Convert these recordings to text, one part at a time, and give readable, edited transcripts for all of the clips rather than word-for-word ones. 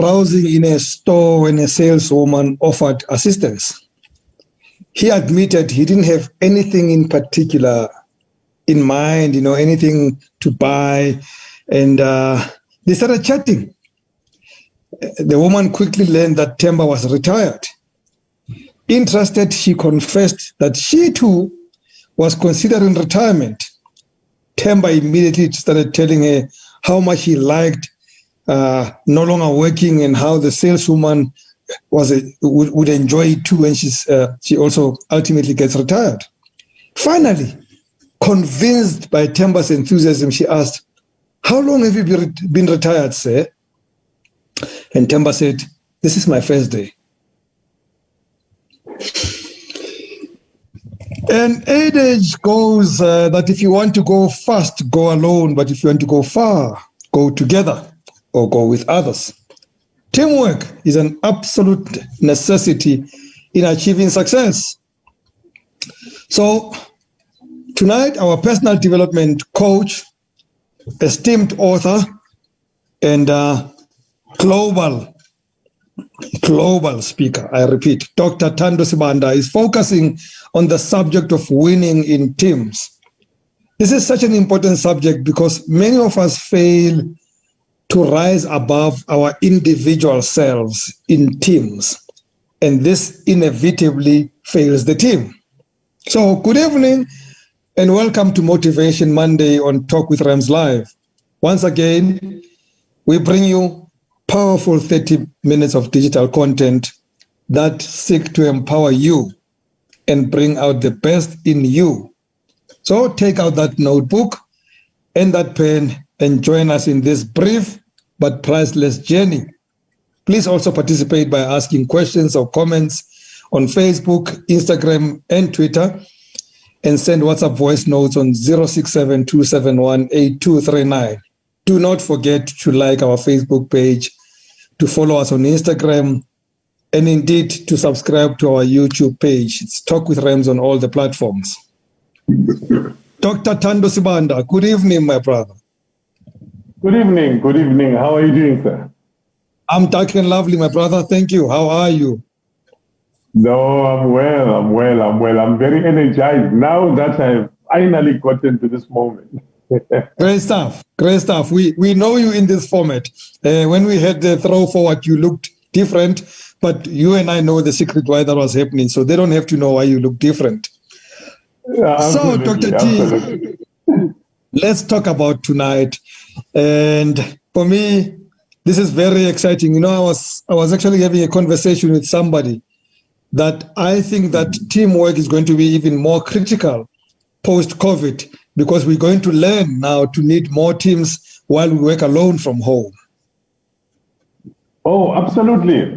browsing in a store when a saleswoman offered assistance. He admitted he didn't have anything in particular in mind, anything to buy. And they started chatting. The woman quickly learned that Themba was retired. Interested, she confessed that she too was considering retirement. Themba immediately started telling her how much he liked no longer working and how the saleswoman would enjoy it too when she also ultimately gets retired. Finally, convinced by Themba's enthusiasm, she asked, "How long have you been retired, sir?" And Themba said, "This is my first day." An adage goes that if you want to go fast, go alone, but if you want to go far, go together or go with others. Teamwork is an absolute necessity in achieving success. So tonight, our personal development coach, esteemed author, and global speaker, I repeat, Dr. Thando Sibanda is focusing on the subject of winning in teams. This is such an important subject because many of us fail to rise above our individual selves in teams, and this inevitably fails the team. So good evening and welcome to Motivation Monday on Talk with Rams Live. Once again, we bring you powerful 30 minutes of digital content that seek to empower you and bring out the best in you. So take out that notebook and that pen and join us in this brief but priceless journey. Please also participate by asking questions or comments on Facebook, Instagram, and Twitter, and send WhatsApp voice notes on 067-271-8239. Do not forget to like our Facebook page, to follow us on Instagram, and indeed to subscribe to our YouTube page. It's Talk with Rams on all the platforms. Dr. Thando Sibanda, good evening, my brother. Good evening. Good evening. How are you doing, sir? I'm talking lovely, my brother. Thank you. How are you? No, I'm well. I'm very energized now that I've finally gotten to this moment. Great stuff. We know you in this format. When we had the throw forward, you looked different, but you and I know the secret why that was happening, so they don't have to know why you look different. So, Dr. T, let's talk about tonight. And for me, this is very exciting. I was actually having a conversation with somebody that I think that teamwork is going to be even more critical post-COVID, because we're going to learn now to need more teams while we work alone from home. Oh, absolutely.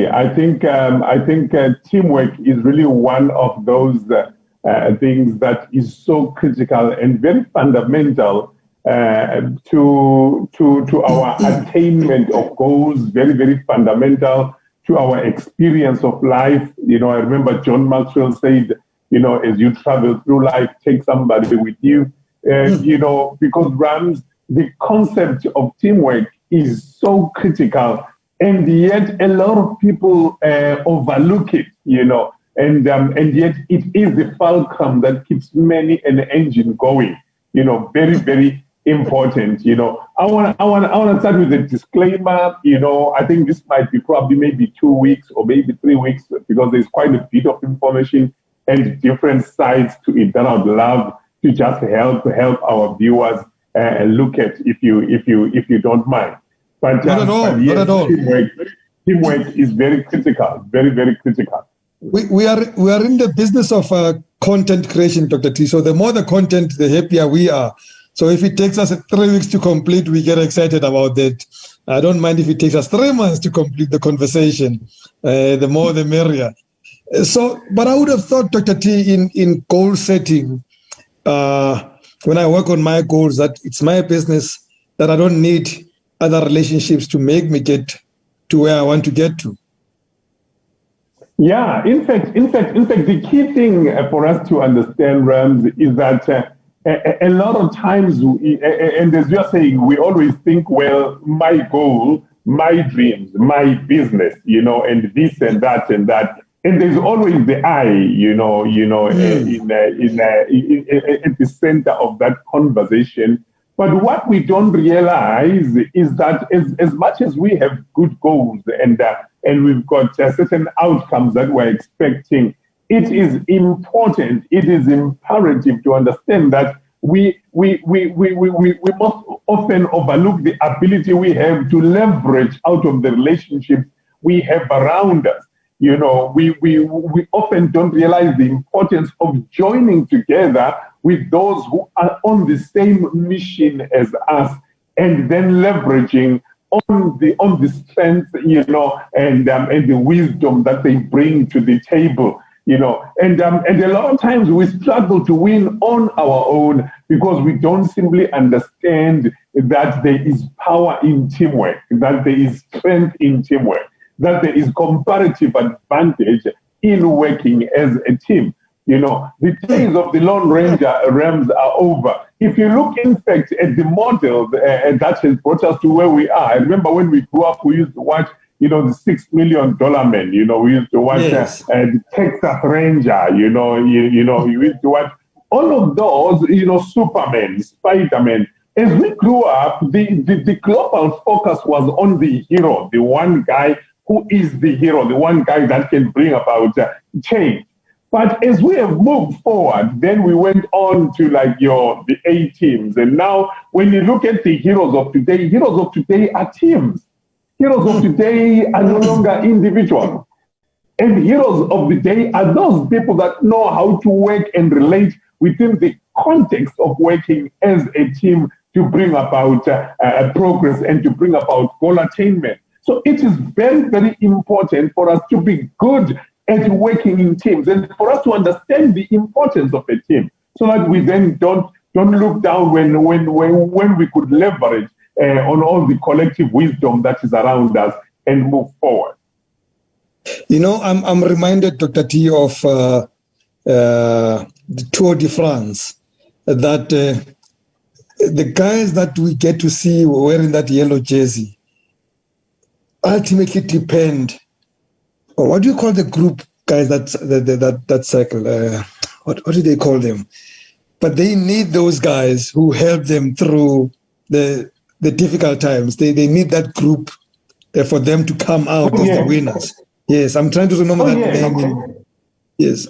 I think teamwork is really one of those things that is so critical and very fundamental to our attainment of goals. Very, very fundamental to our experience of life. I remember John Maxwell said, as you travel through life, take somebody with you. Because Rams, the concept of teamwork is so critical, and yet a lot of people overlook it, and yet it is the fulcrum that keeps many an engine going. Very, very important. I want to start with a disclaimer. I think this might be probably maybe 2 weeks or maybe 3 weeks, because there's quite a bit of information and different sides to it that I'd love to just help our viewers look at, if you don't mind. But not at all. Teamwork is very critical, very, very critical. We are in the business of content creation, Dr. T. So the more the content, the happier we are. So if it takes us 3 weeks to complete, we get excited about that. I don't mind if it takes us 3 months to complete the conversation. The more the merrier. So, but I would have thought, Dr. T, in goal setting, when I work on my goals, that it's my business, that I don't need other relationships to make me get to where I want to get to. Yeah, in fact, the key thing for us to understand, Rams, is that a lot of times, and as you're saying, we always think, well, my goal my dreams, my business, and this and that and that. And there's always the I, at the center of that conversation. But what we don't realize is that as much as we have good goals and we've got certain outcomes that we're expecting, it is important, it is imperative to understand that we must often overlook the ability we have to leverage out of the relationships we have around us. We often don't realize the importance of joining together with those who are on the same mission as us, and then leveraging on the strength, and the wisdom that they bring to the table. And a lot of times we struggle to win on our own because we don't simply understand that there is power in teamwork, that there is strength in teamwork, that there is comparative advantage in working as a team. The days of the Lone Ranger realms are over. If you look, in fact, at the model that has brought us to where we are, I remember when we grew up, we used to watch the $6 Million Man. We used to watch the Texas Ranger. You used to watch all of those. Superman, Spider-Man. As we grew up, the global focus was on the hero, the one guy who is the hero, the one guy that can bring about change. But as we have moved forward, then we went on to the A teams. And now when you look at the heroes of today are teams. Heroes of today are no longer individuals. And heroes of the day are those people that know how to work and relate within the context of working as a team to bring about progress and to bring about goal attainment. So it is very, very important for us to be good at working in teams and for us to understand the importance of a team, so that we then don't look down when we could leverage on all the collective wisdom that is around us and move forward. I'm reminded, Dr. T, of the Tour de France, that the guys that we get to see wearing that yellow jersey ultimately depend. What do you call the group guys that cycle? What do they call them? But they need those guys who help them through the difficult times. They need that group for them to come out as the winners. Yes, I'm trying to remember that name. Yes.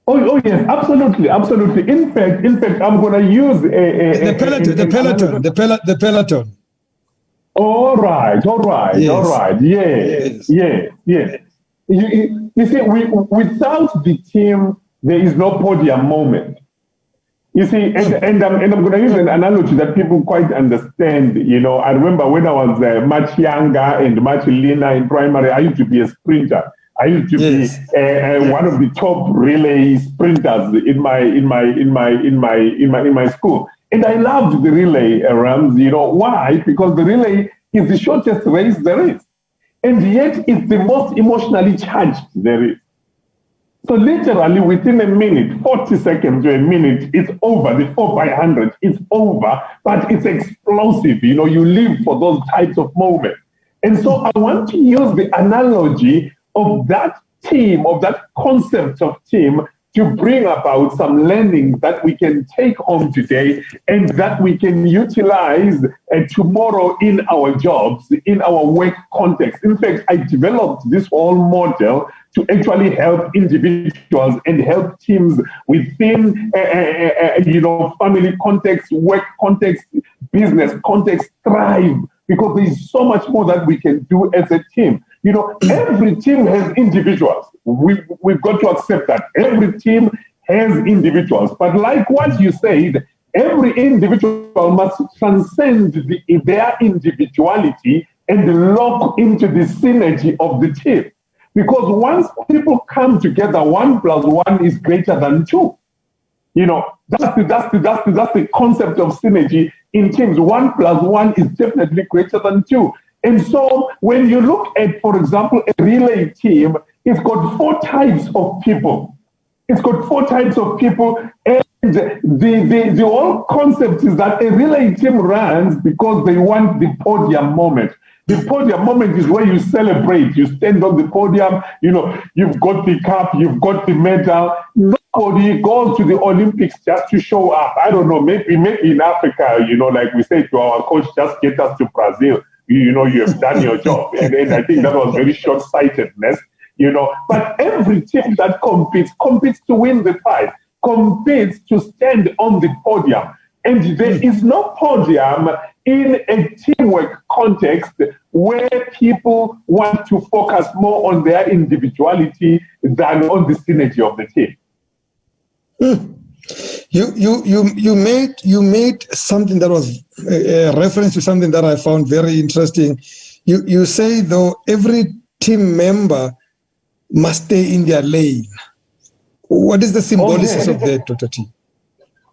Oh yes, absolutely. In fact, I'm going to use the peloton. All right. Yes. You see, without the team, there is no podium moment. You see, and I'm going to use an analogy that people quite understand. I remember when I was much younger and much leaner in primary, I used to be a sprinter. I used to be one of the top relay sprinters in my school. And I loved the relay runs. Why? Because the relay is the shortest race there is. And yet it's the most emotionally charged there is. So literally within a minute, 40 seconds to a minute, it's over. The 4x100, it's over, but it's explosive. You live for those types of moments. And so I want to use the analogy of that team, of that concept of team, to bring about some learnings that we can take home today and that we can utilize tomorrow in our jobs, in our work context. In fact, I developed this whole model to actually help individuals and help teams within, family context, work context, business context thrive, because there's so much more that we can do as a team. Every team has individuals. We've got to accept that. Every team has individuals. But like what you said, every individual must transcend their individuality and lock into the synergy of the team. Because once people come together, 1 + 1 is greater than 2. That's the concept of synergy in teams. 1 + 1 is definitely greater than 2. And so when you look at, for example, a relay team, it's got 4 types of people. And the whole concept is that a relay team runs because they want the podium moment. The podium moment is where you celebrate. You stand on the podium, you've got the cup, you've got the medal. Nobody goes to the Olympics just to show up. I don't know, maybe in Africa, like we say to our coach, just get us to Brazil. You have done your job. And I think that was very short-sightedness, But every team that competes to win the fight, competes to stand on the podium. And there is no podium in a teamwork context where people want to focus more on their individuality than on the synergy of the team. You made something that was a reference to something that I found very interesting. You say, though, every team member must stay in their lane. What is the symbolics of that, Dr. T?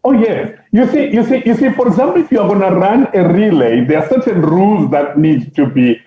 Oh, yes. You see, for example, if you are going to run a relay, there are certain rules that need to be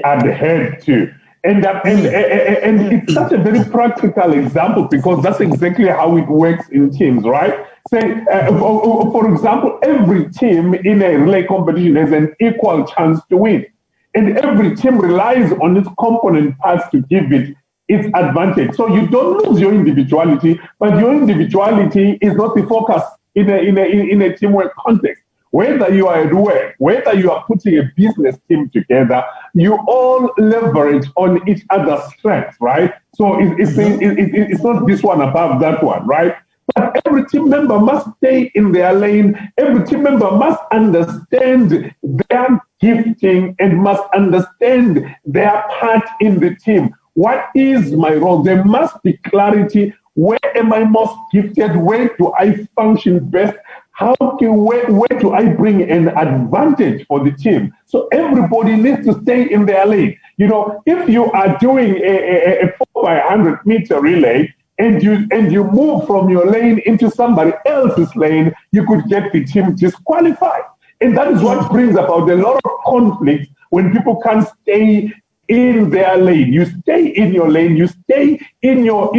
adhered to. And it's such a very practical example because that's exactly how it works in teams, right? Say, for example, every team in a relay competition has an equal chance to win. And every team relies on its component parts to give it its advantage. So you don't lose your individuality, but your individuality is not the focus in a teamwork context. Whether you are at work, whether you are putting a business team together, you all leverage on each other's strengths, right? So it's not this one above that one, right? But every team member must stay in their lane. Every team member must understand their gifting and must understand their part in the team. What is my role? There must be clarity. Where am I most gifted? Where do I function best? Where do I bring an advantage for the team? So everybody needs to stay in their lane. If you are doing a 4x100 meter relay and you move from your lane into somebody else's lane, you could get the team disqualified. And that is what brings about a lot of conflict when people can't stay in their lane. You stay in your lane, you stay in your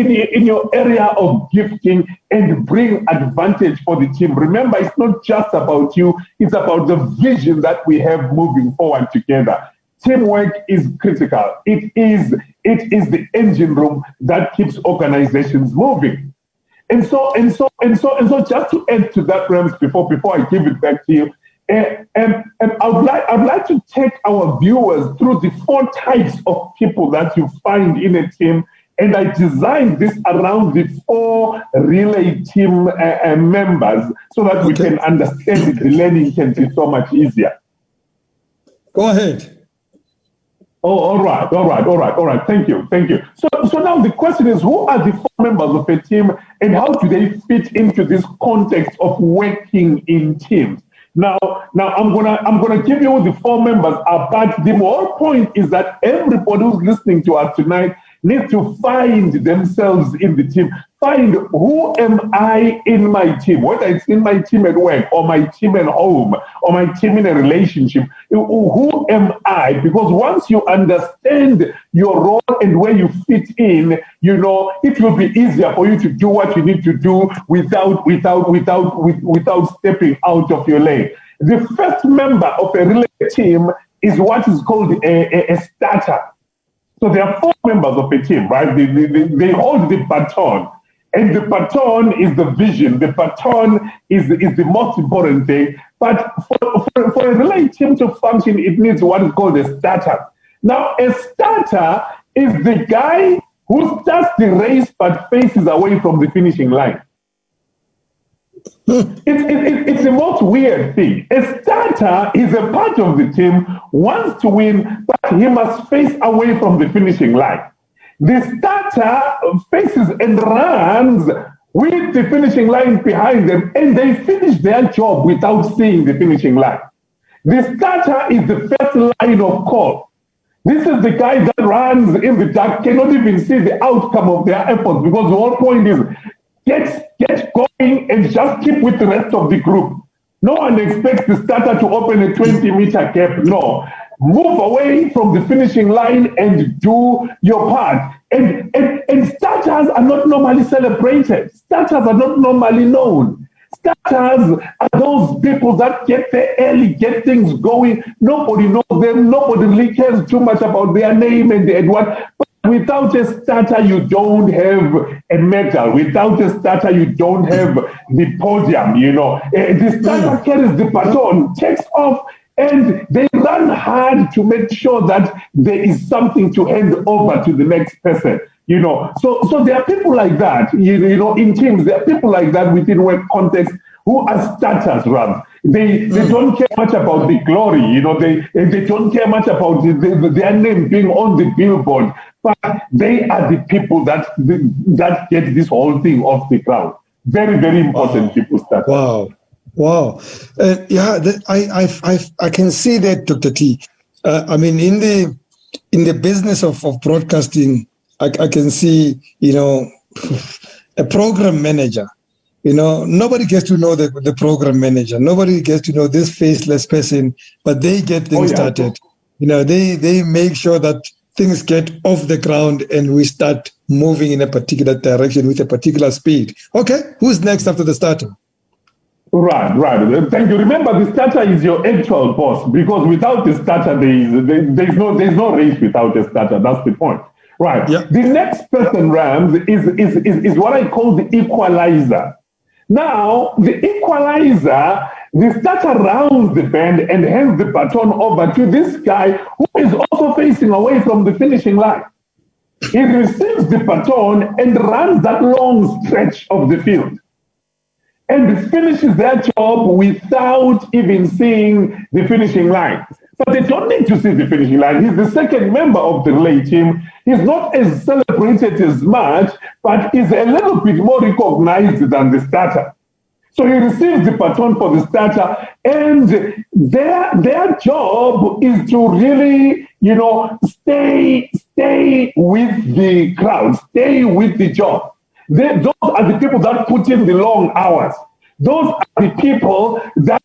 area of gifting and bring advantage for the team. Remember, it's not just about you, it's about the vision that we have moving forward together. Teamwork is critical. It is the engine room that keeps organizations moving. And so just to add to that, Rams, before I give it back to you, and I'd like to take our viewers through the 4 types of people that you find in a team. And I designed this around the 4 relay team members so that we can understand it. The learning can be so much easier. Go ahead. Oh, all right. Thank you. So now the question is, who are the 4 members of a team and how do they fit into this context of working in teams? Now I'm gonna give you the 4 members, but the whole point is that everybody who's listening to us tonight needs to find themselves in the team. Find who am I in my team, whether it's in my team at work or my team at home or my team in a relationship. Who am I? Because once you understand your role and where you fit in, it will be easier for you to do what you need to do without stepping out of your lane. The first member of a relay team is what is called a starter. So there are 4 members of a team, right? They hold the baton. And the baton is the vision. The baton is the most important thing. But for a relay team to function, it needs what is called a starter. Now, a starter is the guy who starts the race but faces away from the finishing line. It's the most weird thing. A starter is a part of the team, wants to win, but he must face away from the finishing line. The starter faces and runs with the finishing line behind them, and they finish their job without seeing the finishing line. The starter is the first line of call. This is the guy that runs in the dark, cannot even see the outcome of their efforts, because the whole point is get going and just keep with the rest of the group. No one expects the starter to open a 20-meter gap. No. Move away from the finishing line and do your part. And starters are not normally celebrated. Starters are not normally known. Starters are those people that get there early, get things going. Nobody knows them. Nobody really cares too much about their name and what. But without a starter, you don't have a medal. Without a starter, you don't have the podium, The starter carries the baton, takes off, and they run hard to make sure that there is something to hand over to the next person. So there are people like that, in teams. There are people like that within work context who are starters, Rams. They don't care much about the glory, they don't care much about their name being on the billboard, but they are the people that get this whole thing off the ground. Very, very important people starters. Wow. I can see that, Dr. T. I mean, in the business of broadcasting, I can see, a program manager. Nobody gets to know the program manager. Nobody gets to know this faceless person, but they get things started. They make sure that things get off the ground and we start moving in a particular direction with a particular speed. Okay, who's next after the starter? Right. Thank you. Remember, the starter is your actual boss, because without the starter, there's no race without a starter. That's the point. Right. Yeah. The next person, Rams, is what I call the equalizer. Now, the equalizer, the starter rounds the bend and hands the baton over to this guy who is also facing away from the finishing line. He receives the baton and runs that long stretch of the field and finishes their job without even seeing the finishing line. But they don't need to see the finishing line. He's the second member of the relay team. He's not as celebrated as much, but is a little bit more recognized than the starter. So he receives the baton for the starter, and their job is to really, stay with the crowd, stay with the job. Those are the people that put in the long hours. Those are the people that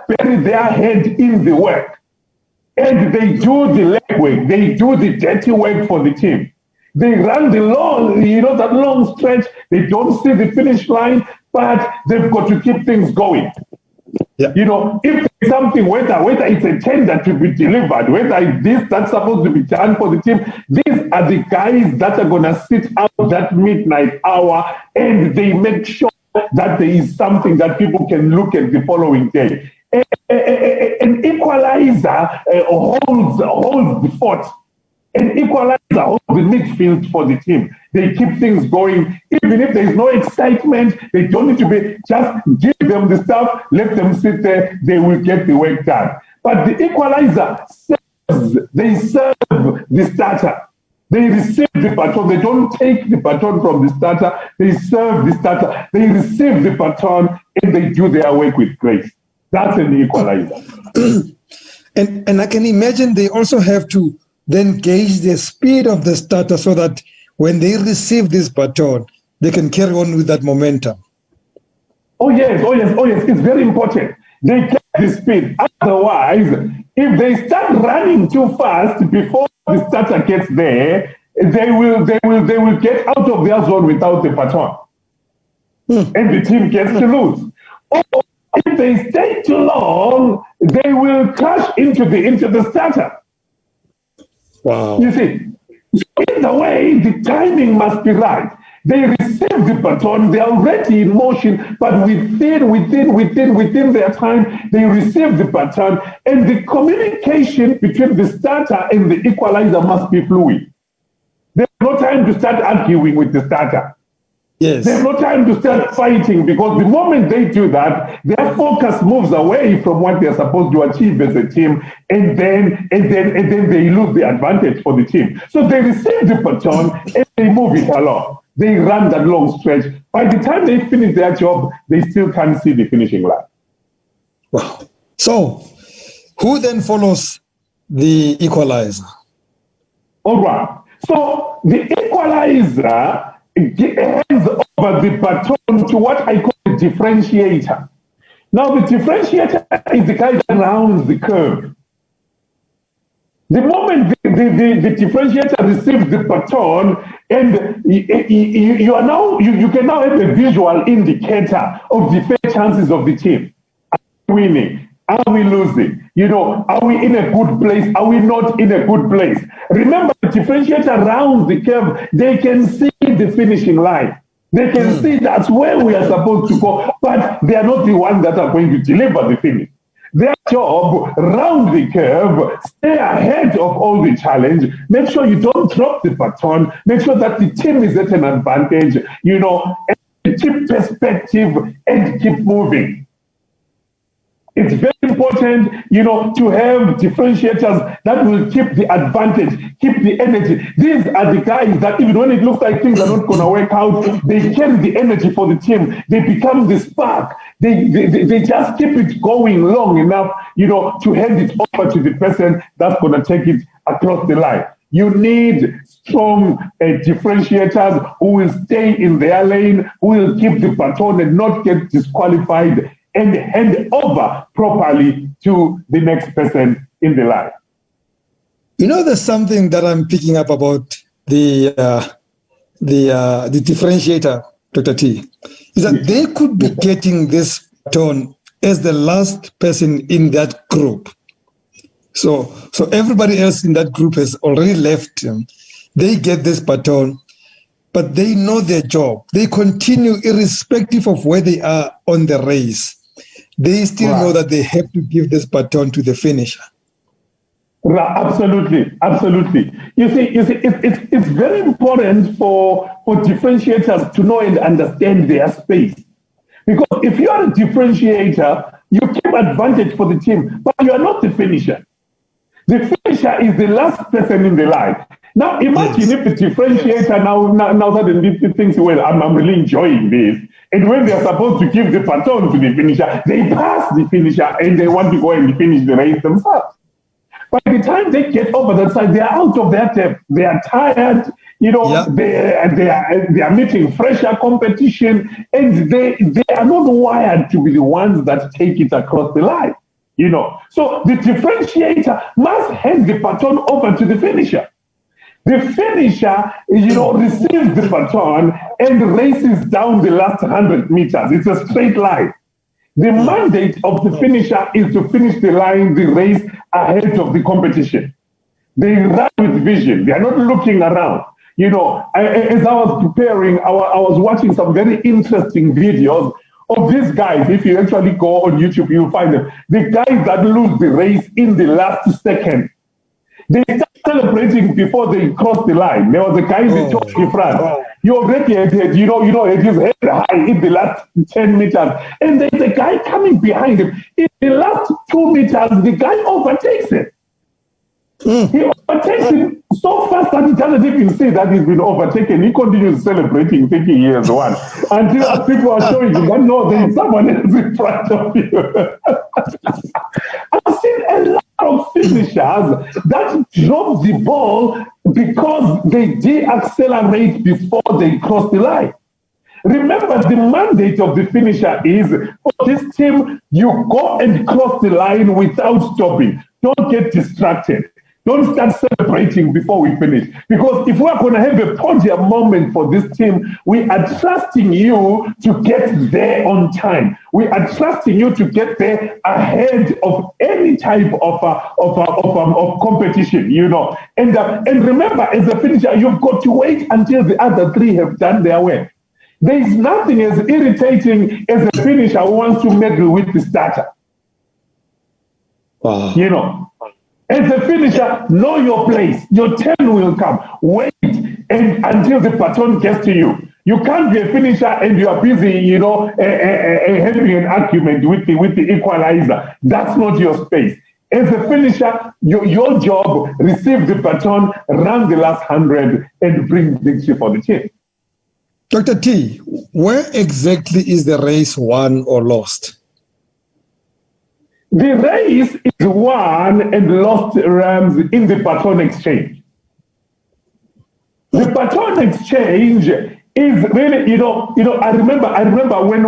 bury their head in the work. And they do the legwork. They do the dirty work for the team. They run the long, that long stretch. They don't see the finish line, but they've got to keep things going. Yeah. If there's something, whether it's a tender to be delivered, whether it's this that's supposed to be done for the team, these are the guys that are going to sit out that midnight hour, and they make sure that there is something that people can look at the following day. An equalizer holds the fort. An equalizer holds the midfield for the team. They keep things going. Even if there is no excitement, they don't need to be, just give them the stuff, let them sit there, they will get the work done. But the equalizer they serve the starter. They receive the baton. They don't take the baton from the starter. They serve the starter. They receive the baton and they do their work with grace. That's an equalizer. And I can imagine they also have to then gauge the speed of the starter so that when they receive this baton, they can carry on with that momentum. Oh yes. It's very important. They get the speed. Otherwise, if they start running too fast before the starter gets there, they will get out of their zone without the baton. And the team gets to lose. Or if they stay too long, they will crash into the starter. Wow. You see, so either way, the timing must be right. They receive the baton, they're already in motion, but within their time, they receive the baton, and the communication between the starter and the equalizer must be fluid. There's no time to start arguing with the starter. Yes. There's no time to start fighting, because the moment they do that, their focus moves away from what they're supposed to achieve as a team, and then they lose the advantage for the team. So they receive the baton and they move it along. They run that long stretch. By the time they finish their job, they still can't see the finishing line. Wow. So, who then follows the equalizer? All right. So the equalizer hands over the baton to what I call the differentiator. Now, the differentiator is the guy that rounds the curve. The moment the differentiator receives the baton, and you can now have a visual indicator of the fair chances of the team. Are we winning? Are we losing? Are we in a good place? Are we not in a good place? Remember, the differentiator around the curve, they can see the finishing line. They can see that's where we are supposed to go, but they are not the ones that are going to deliver the finish. Their job, round the curve, stay ahead of all the challenge, make sure you don't drop the baton, make sure that the team is at an advantage, and keep perspective and keep moving. It's very important, to have differentiators that will keep the advantage, keep the energy. These are the guys that even when it looks like things are not going to work out, they carry the energy for the team. They become the spark. They just keep it going long enough, to hand it over to the person that's going to take it across the line. You need strong differentiators who will stay in their lane, who will keep the baton and not get disqualified, and hand over properly to the next person in the line. There's something that I'm picking up about the differentiator, Dr. T, is that they could be getting this baton as the last person in that group. So everybody else in that group has already left them. They get this baton, but they know their job. They continue irrespective of where they are on the race. They still know that they have to give this baton to the finisher. Absolutely. You see, it's very important for differentiators to know and understand their space. Because if you are a differentiator, you keep advantage for the team, but you are not the finisher. The finisher is the last person in the line. Now imagine if the differentiator now suddenly thinks, well, I'm really enjoying this. And when they're supposed to give the baton to the finisher, they pass the finisher and they want to go and finish the race themselves. By the time they get over that side, they are out of their depth. They are tired, they are meeting fresher competition, and they are not wired to be the ones that take it across the line. So the differentiator must hand the baton over to the finisher. The finisher, receives the baton and races down the last 100 meters. It's a straight line. The mandate of the finisher is to finish the race ahead of the competition. They run with vision. They are not looking around. As I was preparing, I was watching some very interesting videos of these guys. If you actually go on YouTube, you'll find them. The guys that lose the race in the last second. They start celebrating before they cross the line. There was a guy in the top in front. You already had his head high in the last 10 meters. And there's a guy coming behind him. In the last 2 meters, the guy overtakes him. He overtakes him so fast that he doesn't even see that he's been overtaken. He continues celebrating, thinking he has won. Until people are showing him that, no, there is someone else in front of you. I've seen a lot of finishers that drop the ball because they de-accelerate before they cross the line. Remember, the mandate of the finisher is for this team, you go and cross the line without stopping. Don't get distracted. Don't start celebrating before we finish. Because if we're going to have a podium moment for this team, we are trusting you to get there on time. We are trusting you to get there ahead of any type of competition, And remember, as a finisher, you've got to wait until the other three have done their work. There is nothing as irritating as a finisher who wants to meddle with the starter. Wow. As a finisher, know your place. Your turn will come. Wait until the baton gets to you. You can't be a finisher and you are busy, having an argument with the equalizer. That's not your space. As a finisher, your job, receive the baton, run the last 100, and bring victory for the team. Dr. T, where exactly is the race won or lost? The race is won and lost in the baton exchange. The baton exchange is really, I remember when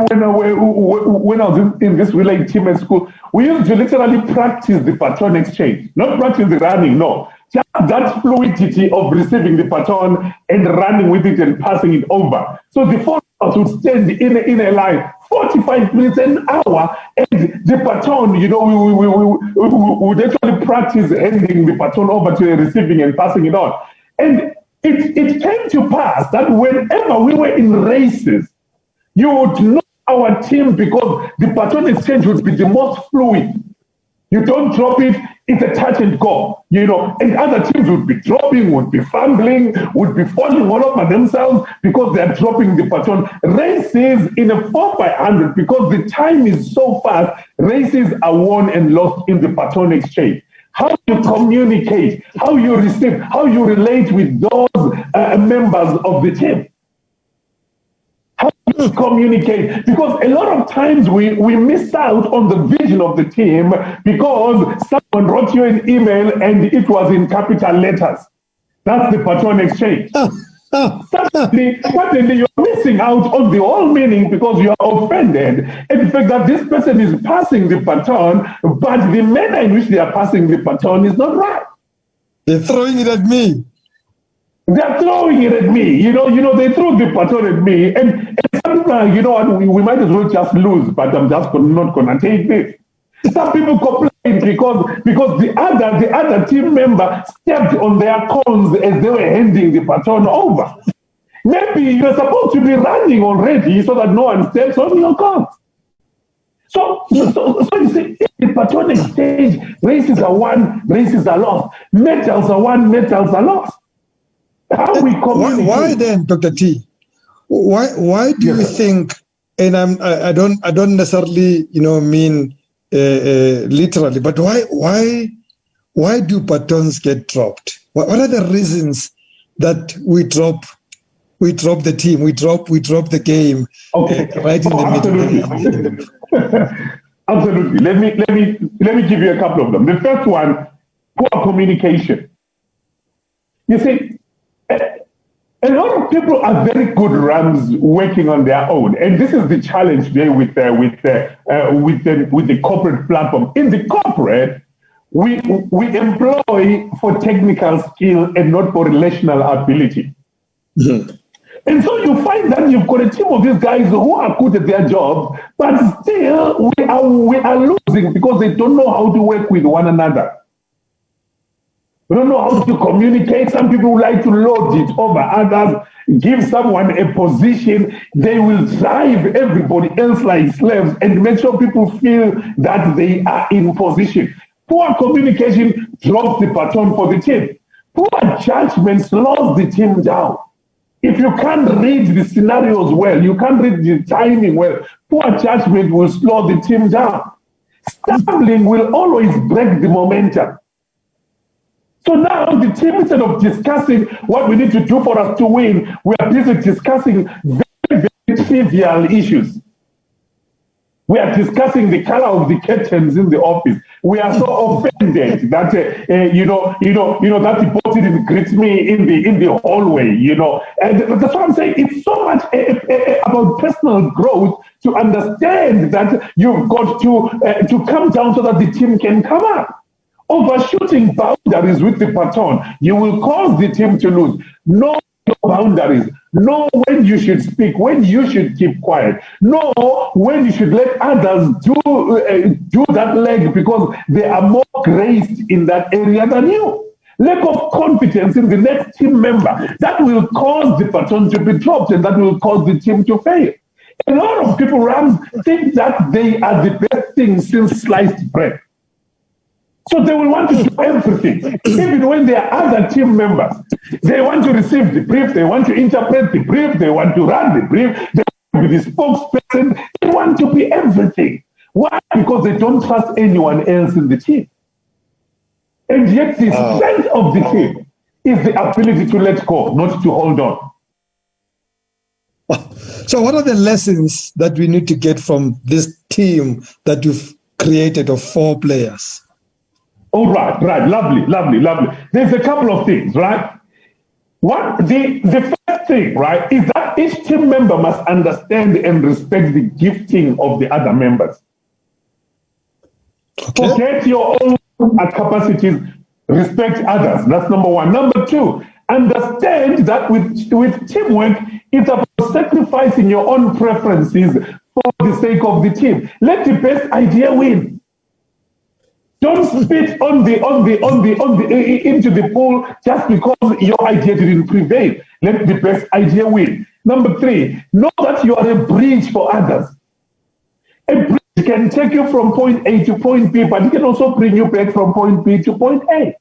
I was in this relay team at school, we used to literally practice the baton exchange, not practice the running, no. Just that fluidity of receiving the baton and running with it and passing it over. So the four of us would stand in a line 45 minutes, an hour, and the baton, we would actually practice handing the baton over to the receiving and passing it on. And it came to pass that whenever we were in races, you would know our team because the baton exchange would be the most fluid. You don't drop it, it's a touch and go, and other teams would be dropping, would be fumbling, would be falling all over themselves because they're dropping the baton. Races in a 4x100, because the time is so fast, races are won and lost in the baton exchange. How you communicate, how you receive, how you relate with those members of the team. How you communicate, because a lot of times we miss out on the vision of the team because someone wrote you an email and it was in capital letters. That's the baton exchange. Suddenly you're missing out on the whole meaning because you are offended at the fact that this person is passing the baton, but the manner in which they are passing the baton is not right. They're throwing it at me. They're throwing it at me. They threw the baton at me. And sometimes, we might as well just lose, but I'm just not going to take this. Some people complain because the other team member stepped on their cones as they were handing the baton over. Maybe you're supposed to be running already so that no one steps on your cones. So you see, in the baton exchange, races are won, races are lost. Medals are won, medals are lost. How we communicate? Why then, Dr. T? Why do you think? And I don't necessarily mean literally, but why do batons get dropped? What are the reasons that we drop the team, we drop the game? Okay, right in the middle. Absolutely. Let me give you a couple of them. The first one, poor communication. You see, a lot of people are very good runs working on their own, and this is the challenge today with the corporate platform. In the corporate, we employ for technical skill and not for relational ability. Mm-hmm. And so you find that you've got a team of these guys who are good at their job, but still we are losing because they don't know how to work with one another. We don't know how to communicate. Some people like to load it over others, give someone a position. They will drive everybody else like slaves and make sure people feel that they are in position. Poor communication drops the baton for the team. Poor judgment slows the team down. If you can't read the scenarios well, you can't read the timing well, poor judgment will slow the team down. Stumbling will always break the momentum. So now the team, instead of discussing what we need to do for us to win, we are busy discussing very, very trivial issues. We are discussing the color of the curtains in the office. We are so offended that that the boss didn't greet me in the hallway. And that's what I'm saying. It's so much about personal growth to understand that you've got to come down so that the team can come up. Overshooting boundaries with the baton, you will cause the team to lose. Know your boundaries. Know when you should speak, when you should keep quiet. Know when you should let others do that leg because they are more graced in that area than you. Lack of confidence in the next team member, that will cause the baton to be dropped and that will cause the team to fail. A lot of people think that they are the best thing since sliced bread. So they will want to do everything, even when there are other team members. They want to receive the brief, they want to interpret the brief, they want to run the brief, they want to be the spokesperson, they want to be everything. Why? Because they don't trust anyone else in the team. And yet the strength of the team is the ability to let go, not to hold on. So what are the lessons that we need to get from this team that you've created of 4 players? Oh, right. Lovely. There's a couple of things, right? The first first thing, right, is that each team member must understand and respect the gifting of the other members. Okay. Forget your own capacities, respect others. That's number one. Number two, understand that with teamwork, it's about sacrificing your own preferences for the sake of the team. Let the best idea win. Don't spit into the pool just because your idea didn't prevail. Let the best idea win. Number three, know that you are a bridge for others. A bridge can take you from point A to point B, but it can also bring you back from point B to point A.